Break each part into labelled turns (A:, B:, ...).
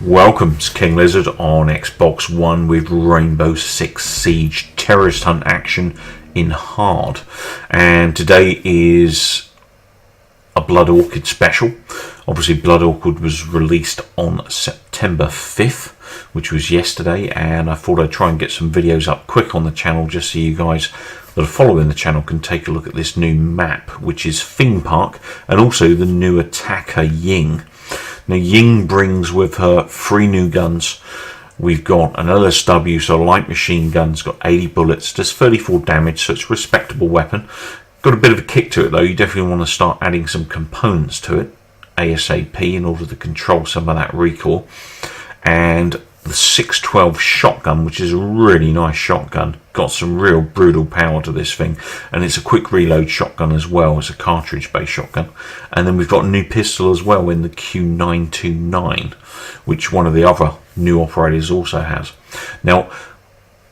A: Welcome to King Lizard on Xbox One with Rainbow Six Siege terrorist hunt action in hard. And today is a Blood Orchid special. Obviously Blood Orchid was released on September 5th, which was yesterday, and I thought I'd try and get some videos up quick on the channel just so you guys that are following the channel can take a look at this new map, which is Theme Park, and also the new Attacker Ying. Now Ying brings with her 3 new guns. We've got an LSW, so a light machine gun's got 80 bullets, does 34 damage, so it's a respectable weapon. Got a bit of a kick to it though. You definitely want to start adding some components to it ASAP in order to control some of that recoil. And the 612 shotgun, which is a really nice shotgun, got some real brutal power to this thing, and it's a quick reload shotgun as well. It's a cartridge based shotgun. And then we've got a new pistol as well in the Q929, which one of the other new operators also has. Now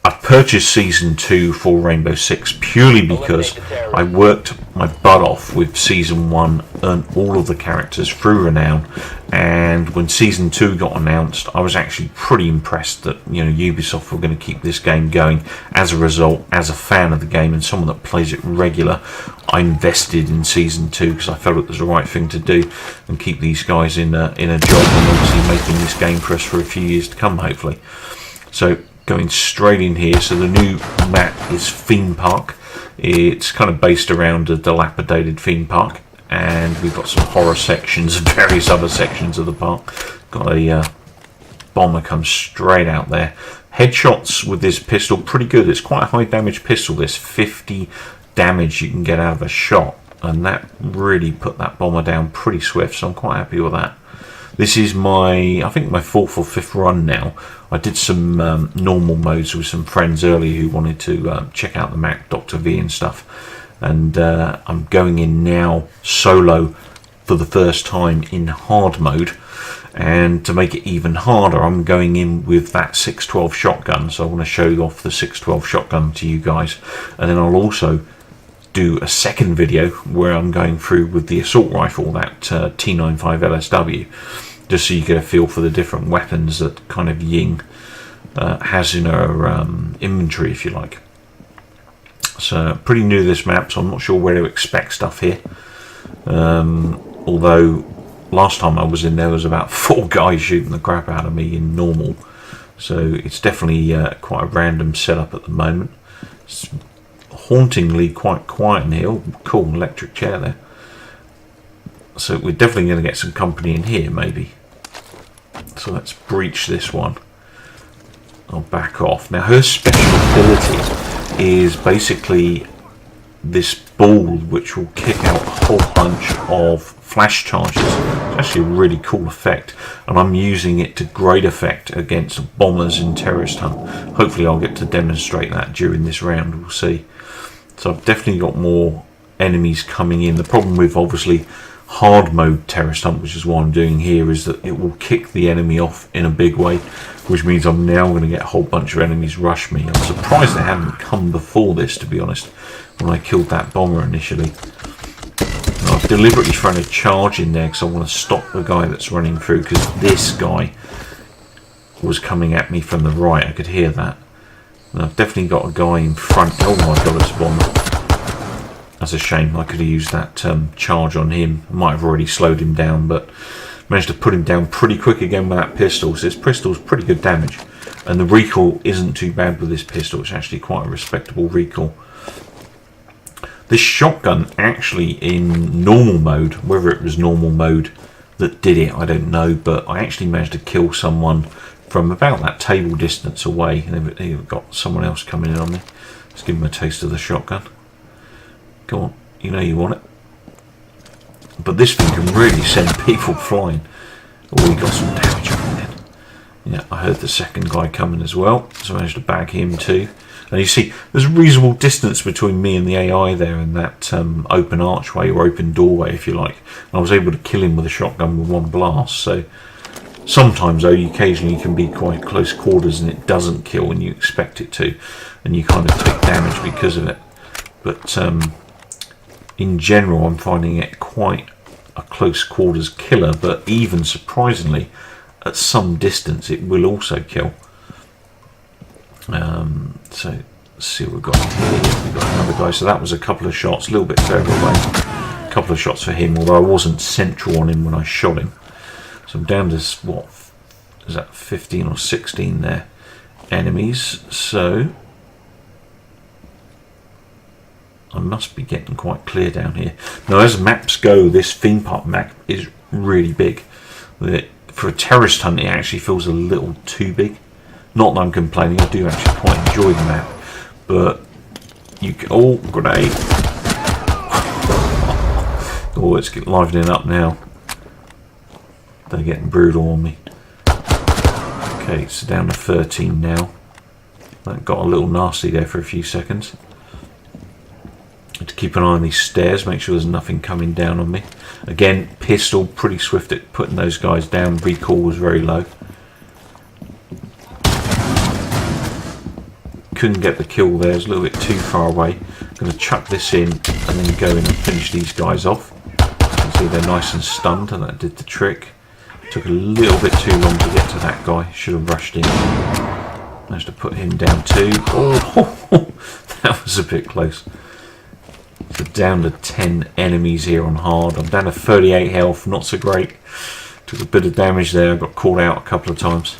A: I've purchased Season 2 for Rainbow Six purely because I worked my butt off with Season 1, earned all of the characters through Renown, and when Season 2 got announced I was actually pretty impressed that, you know, Ubisoft were going to keep this game going. As a result, as a fan of the game and someone that plays it regular, I invested in Season 2 because I felt it was the right thing to do and keep these guys in a job and obviously making this game for us for a few years to come, hopefully. So going straight in here, so the new map is Theme Park. It's kind of based around a dilapidated theme park, and we've got some horror sections and various other sections of the park. Got a bomber comes straight out there. Headshots with this pistol pretty good. It's quite a high damage pistol, this 50 damage you can get out of a shot, and that really put that bomber down pretty swift, so I'm quite happy with that. This is my, I think my 4th or 5th run now. I did some normal modes with some friends earlier who wanted to check out the Mac, Dr. V and stuff. And I'm going in now solo for the first time in hard mode. And to make it even harder, I'm going in with that 612 shotgun. So I want to show you off the 612 shotgun to you guys. And then I'll also do a second video where I'm going through with the assault rifle, that T95 LSW, just so you get a feel for the different weapons that kind of Ying has in her inventory, if you like. So pretty new to this map, so I'm not sure where to expect stuff here. Although last time I was in there was about 4 guys shooting the crap out of me in normal, so it's definitely quite a random setup at the moment. It's hauntingly quite quiet in here. Oh, cool electric chair there. So we're definitely going to get some company in here, maybe. So let's breach this one. I'll back off. Now her special ability is basically this ball which will kick out a whole bunch of flash charges. It's actually a really cool effect, and I'm using it to great effect against bombers in terrorist hunt. Hopefully I'll get to demonstrate that during this round, we'll see. So I've definitely got more enemies coming in. The problem with obviously hard mode terrorist hunt, which is what I'm doing here, is that it will kick the enemy off in a big way, which means I'm now going to get a whole bunch of enemies rush me. I'm surprised they haven't come before this, to be honest, when I killed that bomber initially. And I've deliberately thrown a charge in there because I want to stop the guy that's running through, because this guy was coming at me from the right. I could hear that. And I've definitely got a guy in front. Oh my god, it's a bomber. That's a shame. I could have used that charge on him. I might have already slowed him down, but managed to put him down pretty quick again with that pistol. So this pistol's pretty good damage, and the recoil isn't too bad with this pistol. It's actually quite a respectable recoil. This shotgun actually in normal mode, whether it was normal mode that did it, I don't know, but I actually managed to kill someone from about that table distance away, and they've got someone else coming in on me. Let's give him a taste of the shotgun. Go on, you know you want it. But this thing can really send people flying. Oh, we got some damage on him then. Yeah, I heard the second guy coming as well, so I managed to bag him too. And you see, there's a reasonable distance between me and the AI there in that open archway, or open doorway if you like. And I was able to kill him with a shotgun with 1 blast, so sometimes though, occasionally you can be quite close quarters and it doesn't kill when you expect it to, and you kind of take damage because of it. But in general I'm finding it quite a close quarters killer, but even surprisingly at some distance it will also kill. So let's see what we've got here. We've got another guy, so that was a couple of shots, a little bit further away. A couple of shots for him, although I wasn't central on him when I shot him. So I'm down to, what is that, 15 or 16 there enemies. So I must be getting quite clear down here. Now, as maps go, this theme park map is really big. For a terrorist hunt, it actually feels a little too big. Not that I'm complaining, I do actually quite enjoy the map. But you can, oh, grenade. Oh, it's livening up now. They're getting brutal on me. Okay, so down to 13 now. That got a little nasty there for a few seconds. To keep an eye on these stairs, make sure there's nothing coming down on me. Again, pistol, pretty swift at putting those guys down. Recoil was very low. Couldn't get the kill there, it's a little bit too far away. I'm going to chuck this in and then go in and finish these guys off. You can see they're nice and stunned, and that did the trick. Took a little bit too long to get to that guy, should have rushed in. Managed to put him down too. Oh, that was a bit close. So down to 10 enemies here on hard. I'm down to 38 health, not so great. Took a bit of damage there, got caught out a couple of times.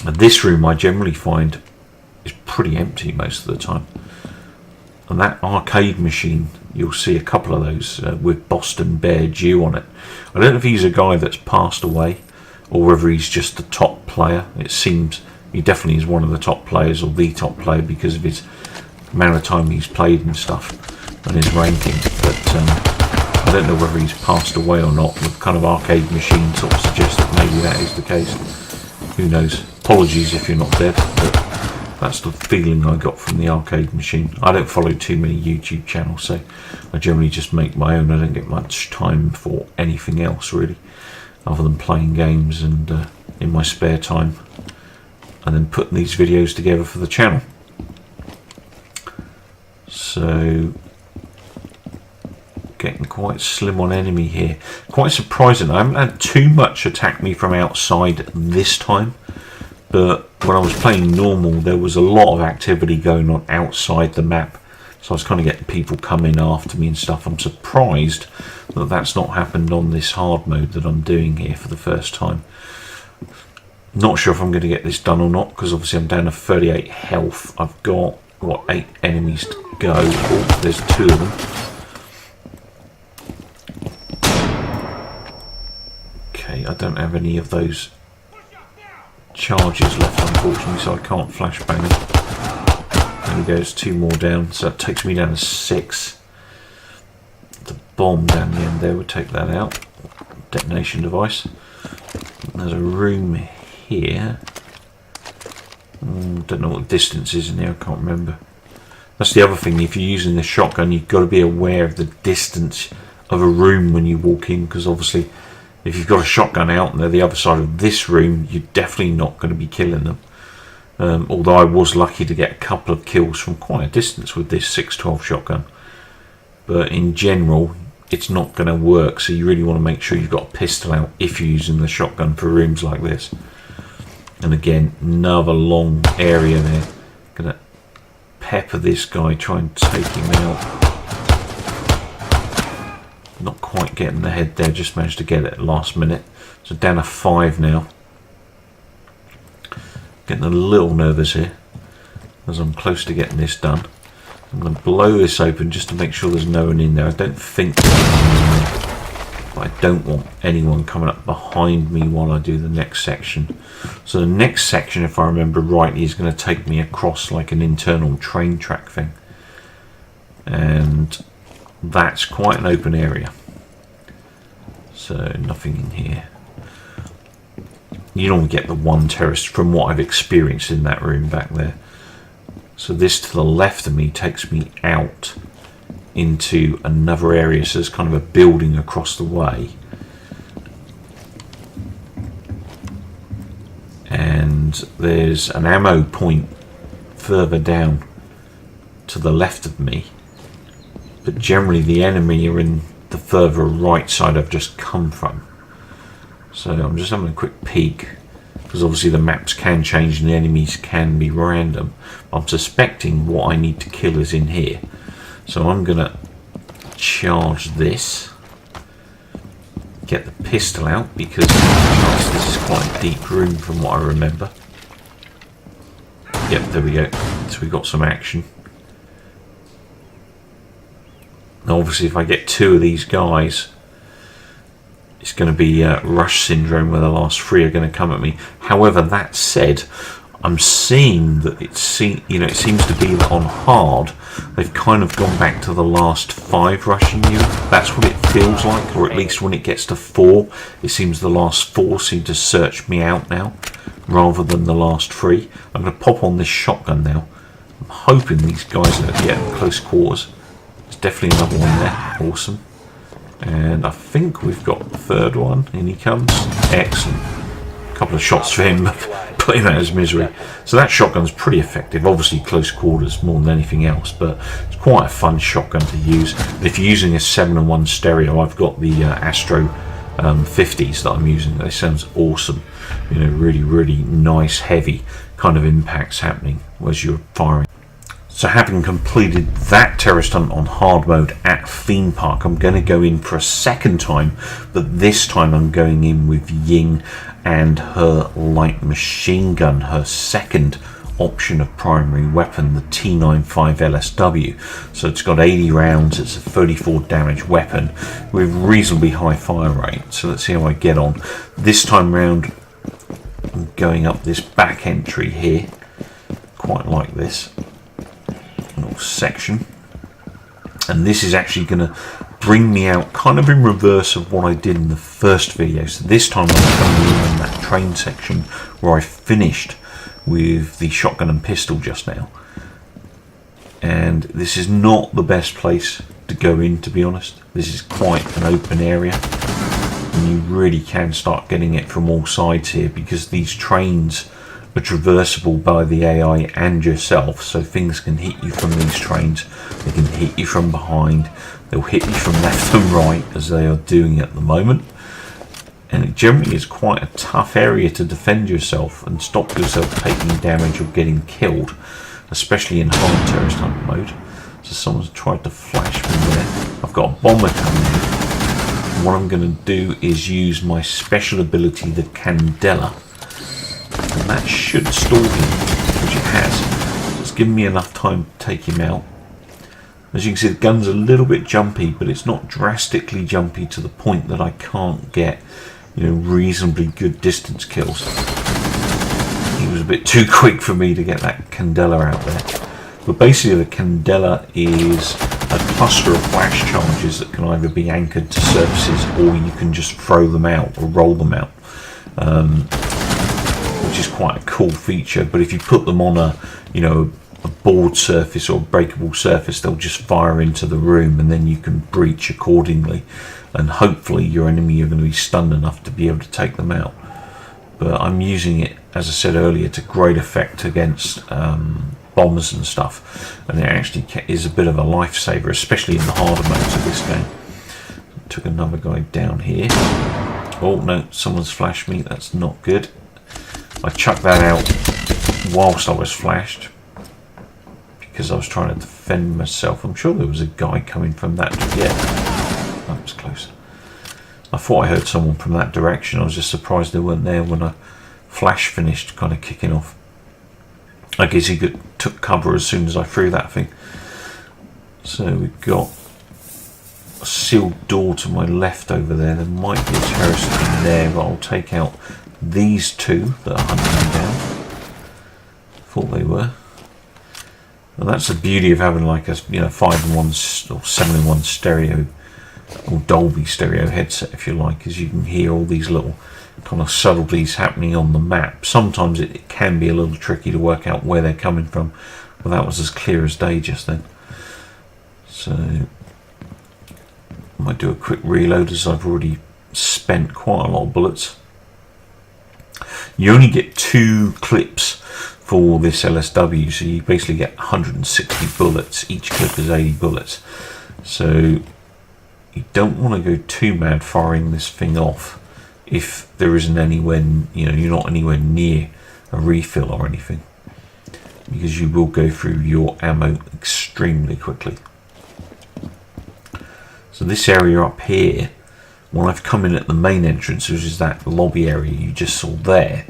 A: And this room I generally find is pretty empty most of the time. And that arcade machine, you'll see a couple of those with Boston Bear Jew on it. I don't know if he's a guy that's passed away or whether he's just the top player. It seems he definitely is one of the top players, or the top player, because of his amount of time he's played and stuff and his ranking. But I don't know whether he's passed away or not. The kind of arcade machine sort of suggests that maybe that is the case. Who knows? Apologies if you're not dead, but that's the feeling I got from the arcade machine. I don't follow too many YouTube channels, so I generally just make my own. I don't get much time for anything else really, other than playing games and in my spare time, and then putting these videos together for the channel. So getting quite slim on enemy here. Quite surprising. I haven't had too much attack me from outside this time, but when I was playing normal there was a lot of activity going on outside the map, so I was kind of getting people coming after me and stuff. I'm surprised that that's not happened on this hard mode that I'm doing here for the first time. Not sure if I'm going to get this done or not, because obviously I'm down to 38 health. I've got, what, 8 enemies to go. Oh, there's 2 of them. Okay, I don't have any of those charges left, unfortunately, so I can't flashbang them. There we go, there's 2 more down, so that takes me down to 6. The bomb down the end there would take that out. Detonation device. There's a room here. Don't know what the distance is in there, I can't remember. That's the other thing, if you're using the shotgun, you've got to be aware of the distance of a room when you walk in, because obviously if you've got a shotgun out and they're the other side of this room, you're definitely not going to be killing them. Although I was lucky to get a couple of kills from quite a distance with this 612 shotgun. But in general, it's not going to work, so you really want to make sure you've got a pistol out if you're using the shotgun for rooms like this. And again, another long area there. Gonna pepper this guy, try and take him out. Not quite getting the head there, just managed to get it at the last minute. So down to 5 now. Getting a little nervous here as I'm close to getting this done. I'm going to blow this open just to make sure there's no one in there. I don't think there's anyone in there, but I don't want anyone coming up behind me while I do the next section. So the next section, if I remember rightly, is going to take me across like an internal train track thing, and that's quite an open area, so nothing in here. You don't get the one terrorist from what I've experienced in that room back there. So this to the left of me takes me out into another area, so there's kind of a building across the way, and there's an ammo point further down to the left of me, but generally the enemy are in the further right side I've just come from. So I'm just having a quick peek, because obviously the maps can change and the enemies can be random. I'm suspecting what I need to kill is in here. So I'm going to charge this. Get the pistol out, because this is quite a deep room from what I remember. Yep, there we go. So we got some action. Now obviously if I get 2 of these guys, it's going to be rush syndrome where the last 3 are going to come at me. However, that said, I'm seeing that it seems to be that on hard they've kind of gone back to the last 5 rushing you. That's what it feels like, or at least when it gets to 4, it seems the last 4 seem to search me out now, rather than the last 3. I'm going to pop on this shotgun now. I'm hoping these guys are getting close quarters. There's definitely another one there. Awesome. And I think we've got the 3rd one. In he comes. Excellent. A couple of shots for him, put him out of his misery. So that shotgun's pretty effective. Obviously close quarters more than anything else, but it's quite a fun shotgun to use. And if you're using a 7-in-1 stereo, I've got the Astro 50s that I'm using. They sounds awesome. Really, really nice, heavy kind of impacts happening as you're firing. So having completed that terrorist hunt on hard mode at Theme Park, I'm going to go in for a 2nd time, but this time I'm going in with Ying and her light machine gun, her 2nd option of primary weapon, the T95 LSW. So it's got 80 rounds, it's a 34 damage weapon with reasonably high fire rate. So let's see how I get on. This time round I'm going up this back entry here, quite like this little section, and this is actually going to bring me out kind of in reverse of what I did in the first video. So this time I'm coming in on that train section where I finished with the shotgun and pistol just now, and this is not the best place to go in, to be honest. This is quite an open area and you really can start getting it from all sides here, because these trains are traversable by the AI and yourself, so things can hit you from these trains, they can hit you from behind, they'll hit you from left and right as they are doing at the moment, and it generally is quite a tough area to defend yourself and stop yourself taking damage or getting killed, especially in hard terrorist hunt mode. So someone's tried to flash me there. I've got a bomber coming in, and what I'm going to do is use my special ability, the Candela, and that should stall him, which it has. It's given me enough time to take him out. As you can see, the gun's a little bit jumpy, but it's not drastically jumpy to the point that I can't get reasonably good distance kills. He was a bit too quick for me to get that Candela out there. But basically the Candela is a cluster of flash charges that can either be anchored to surfaces, or you can just throw them out or roll them out. Which is quite a cool feature, but if you put them on a board surface or a breakable surface, they'll just fire into the room, and then you can breach accordingly, and hopefully your enemy are going to be stunned enough to be able to take them out. But I'm using it, as I said earlier, to great effect against bombers and stuff, and it actually is a bit of a lifesaver, especially in the harder modes of this game. Took another guy down here. Oh no, someone's flashed me, that's not good. I chucked that out whilst I was flashed because I was trying to defend myself. I'm sure there was a guy coming from that. Yeah, that was close. I thought I heard someone from that direction. I was just surprised they weren't there when a flash finished kind of kicking off. I guess he took cover as soon as I threw that thing. So we've got a sealed door to my left over there. There might be a terrorist in there, but I'll take out these 2 that are hunting me down. Thought they were. And that's the beauty of having like a 5-in-1 or 7-in-1 stereo or Dolby stereo headset, if you like, is you can hear all these little kind of subtleties happening on the map. Sometimes it can be a little tricky to work out where they're coming from, but that was as clear as day just then. So I might do a quick reload, as I've already spent quite a lot of bullets. You only get 2 clips for this LSW, so you basically get 160 bullets. Each clip is 80 bullets. So you don't want to go too mad firing this thing off, if there isn't anywhere, you know, you're not anywhere near a refill or anything, because you will go through your ammo extremely quickly. So this area up here, when I've come in at the main entrance, which is that lobby area you just saw there,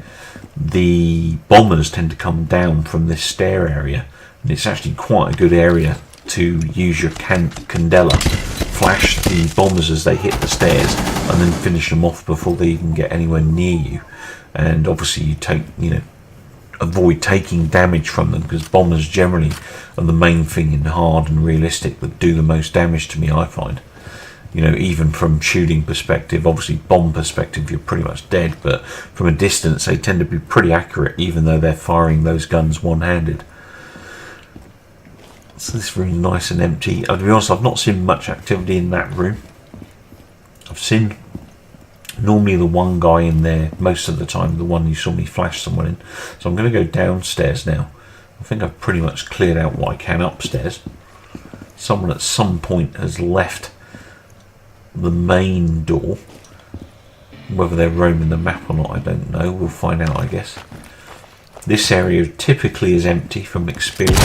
A: the bombers tend to come down from this stair area, and it's actually quite a good area to use your candela, flash the bombers as they hit the stairs, and then finish them off before they even get anywhere near you. And obviously you take, you know, avoid taking damage from them, because bombers generally are the main thing in hard and realistic that do the most damage to me, I find. You know, even from shooting perspective, obviously bomb perspective, you're pretty much dead, but from a distance they tend to be pretty accurate, even though they're firing those guns one-handed. So this room's nice and empty. To be honest, I've not seen much activity in that room. I've seen normally the one guy in there most of the time, the one you saw me flash someone in. So I'm going to go downstairs now. I think I've pretty much cleared out what I can upstairs. Someone at some point has left the main door. Whether they're roaming the map or not, I don't know. We'll find out, I guess. This area typically is empty from experience.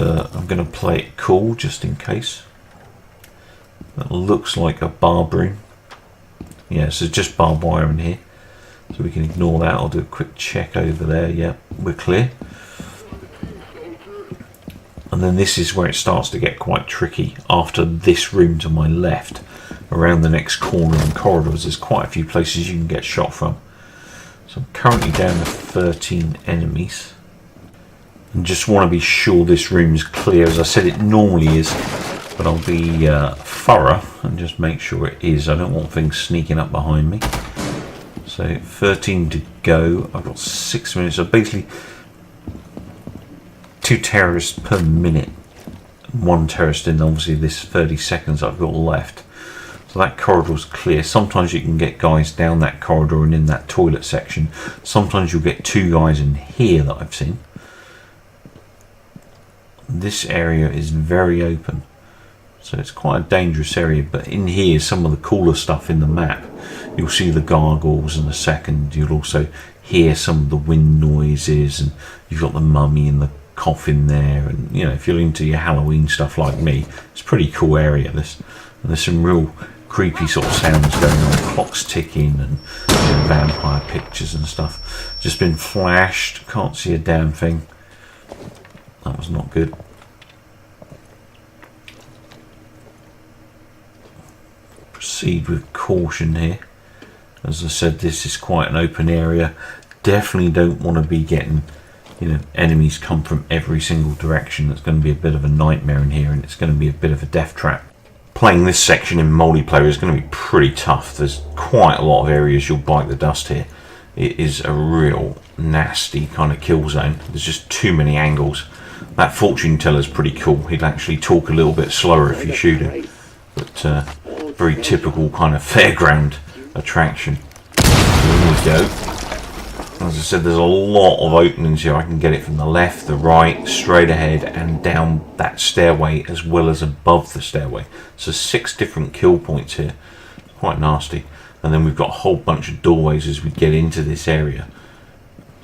A: I'm going to play it cool just in case. That looks like a barb room. Yeah, so just barbed wire in here, so we can ignore that. I'll do a quick check over there. Yeah, we're clear. And then this is where it starts to get quite tricky. After this room to my left, around the next corner and corridors, there's quite a few places you can get shot from. So I'm currently down to 13 enemies. And just want to be sure this room is clear. As I said, it normally is, but I'll be thorough and just make sure it is. I don't want things sneaking up behind me. So 13 to go. I've got 6 minutes. So basically 2 terrorists per minute. 1 terrorist in obviously this 30 seconds I've got left. So that corridor's clear. Sometimes you can get guys down that corridor and in that toilet section. Sometimes you'll get 2 guys in here that I've seen. This area is very open, so it's quite a dangerous area, but in here is some of the cooler stuff in the map. You'll see the gargoyles in a second. You'll also hear some of the wind noises, and you've got the mummy and the coffin there, and you know, if you're into your Halloween stuff like me, it's a pretty cool area this. And there's some real creepy sort of sounds going on, clocks ticking and you know, vampire pictures and stuff. Just been flashed, can't see a damn thing. That was not good. Proceed with caution here. As I said, this is quite an open area. Definitely don't want to be getting, you know, enemies come from every single direction. That's going to be a bit of a nightmare in here, and it's going to be a bit of a death trap. Playing this section in multiplayer is going to be pretty tough. There's quite a lot of areas you'll bite the dust here. It is a real nasty kind of kill zone. There's just too many angles. That fortune teller's pretty cool. He'll actually talk a little bit slower if you shoot him. But very typical kind of fairground attraction. Here we go. As I said, there's a lot of openings here. I can get it from the left, the right, straight ahead, and down that stairway, as well as above the stairway. So 6 different kill points here. Quite nasty. And then we've got a whole bunch of doorways as we get into this area.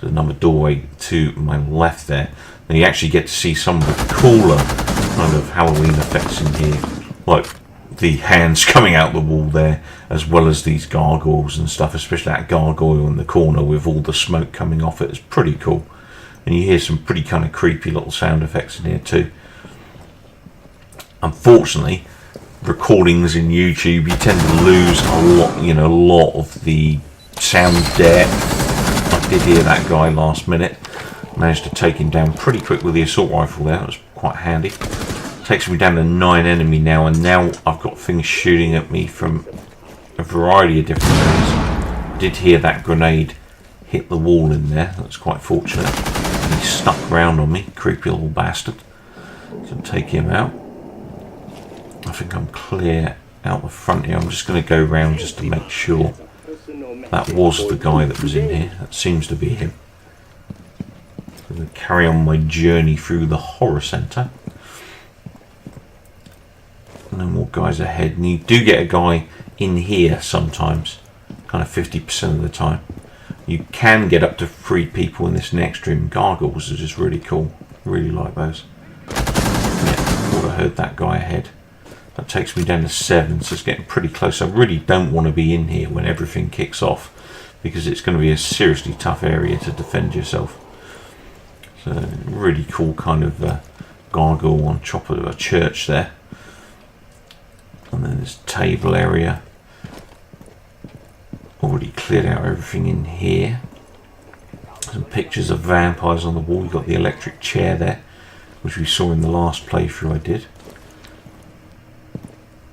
A: There's another doorway to my left there. And you actually get to see some of the cooler kind of Halloween effects in here, like the hands coming out the wall there, as well as these gargoyles and stuff, especially that gargoyle in the corner with all the smoke coming off it. It's pretty cool. And you hear some pretty kind of creepy little sound effects in here too. Unfortunately, recordings in YouTube, you tend to lose a lot, you know, a lot of the sound depth. I did hear that guy last minute. Managed to take him down pretty quick with the assault rifle there. That was quite handy. Takes me down to 9 enemy now, and now I've got things shooting at me from a variety of different areas. I did hear that grenade hit the wall in there. That's quite fortunate. He stuck around on me, creepy little bastard. So take him out. I think I'm clear out the front here. I'm just going to go around just to make sure that was the guy that was in here. That seems to be him. I'm going to carry on my journey through the horror centre. And then more guys ahead. And you do get a guy in here sometimes, kind of 50% of the time. You can get up to 3 people in this next room. Gargoyles are just really cool. Really like those. Yeah, I thought I heard that guy ahead. That takes me down to 7, so it's getting pretty close. I really don't want to be in here when everything kicks off, because it's going to be a seriously tough area to defend yourself. So really cool kind of gargoyle on top of a church there. And then this table area. Already cleared out everything in here. Some pictures of vampires on the wall. You've got the electric chair there, which we saw in the last playthrough I did.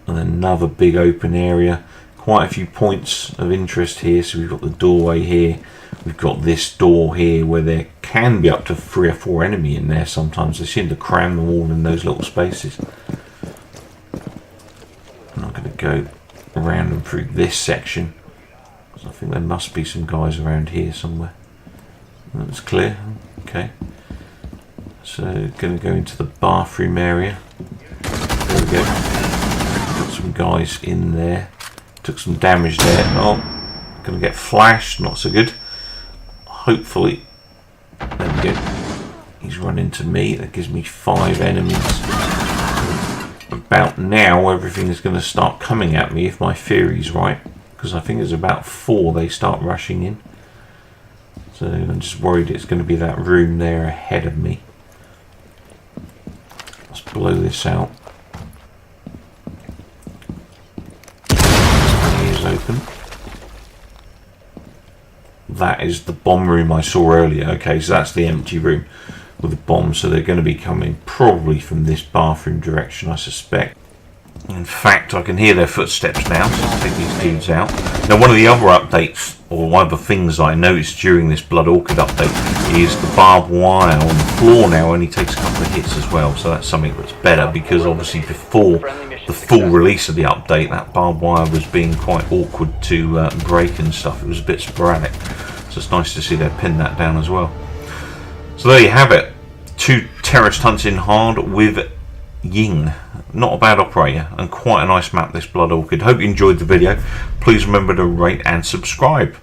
A: And then another big open area. Quite a few points of interest here. So we've got the doorway here. We've got this door here where there can be up to 3 or 4 enemy in there sometimes. They seem to cram them all in those little spaces. And I'm going to go around and through this section. I think there must be some guys around here somewhere. That's clear. Okay. So going to go into the bathroom area. There we go. Got some guys in there. Took some damage there. Oh, going to get flashed. Not so good. Hopefully. There we go. He's run into me. That gives me 5 enemies. About now everything is going to start coming at me if my theory's right. Because I think it's about 4 they start rushing in. So I'm just worried it's going to be that room there ahead of me. Let's blow this out. Here's open. That is the bomb room I saw earlier. Okay, so that's the empty room with the bombs. So they're going to be coming probably from this bathroom direction, I suspect. In fact, I can hear their footsteps now, so I'll take these dudes out. Now, one of the other updates, or one of the things I noticed during this Blood Orchid update, is the barbed wire on the floor now only takes a couple of hits as well. So that's something that's better, because obviously before the full release of the update, that barbed wire was being quite awkward to break and stuff. It was a bit sporadic. So it's nice to see they pinned that down as well. So there you have it. 2 terrorist hunts in hard with Ying. Not a bad operator, and quite a nice map, this Blood Orchid. Hope you enjoyed the video. Please remember to rate and subscribe.